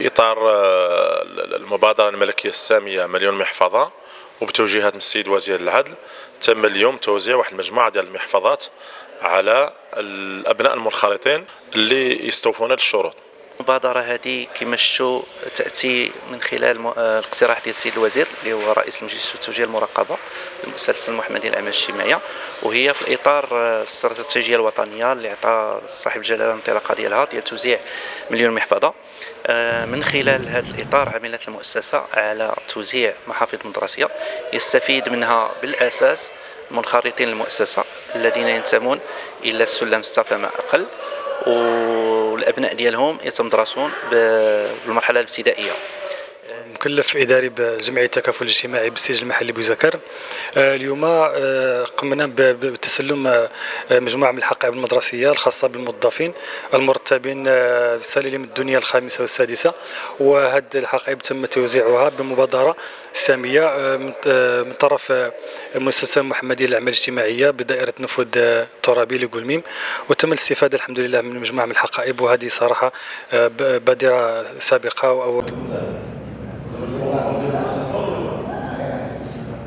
إطار المبادرة الملكية السامية مليون محفظة، وبتوجيهات من السيد وزير العدل تم اليوم توزيع واحد المجموعة ديال المحفظات على الأبناء المنخرطين اللي يستوفون هذه الشروط. المبادرة هذه كما شفتوا تأتي من خلال الاقتراح ديال السيد الوزير اللي هو رئيس المجلس والتوجيه المراقبة للمؤسسة المحمدية للأعمال الاجتماعية، وهي في إطار الاستراتيجية الوطنية اللي عطى صاحب الجلالة الانطلاقة ديالها ديال توزيع مليون محفظة. من خلال هذا الإطار عملت المؤسسة على توزيع محافظ مدرسية يستفيد منها بالأساس منخرطين المؤسسة الذين ينتمون إلى السلم 6 فما أقل، والأبناء ديالهم يتمدرسون بالمرحلة الابتدائية. مكلف إداري بجمعية التكافل الاجتماعي بالسجل المحلي بوزكر. اليوم قمنا بتسلم مجموعة من الحقائب المدرسية الخاصة بالموظفين المرتبين في السلالم الدنيا الخامسة والسادسة، وهذه الحقائب تم توزيعها بمبادرة سامية من طرف المؤسسة المحمدية للأعمال الاجتماعية بدائرة نفوذ الترابي لقلميم، وتم الاستفادة الحمد لله من مجموعة من الحقائب، وهذه صراحة بادرة سابقة.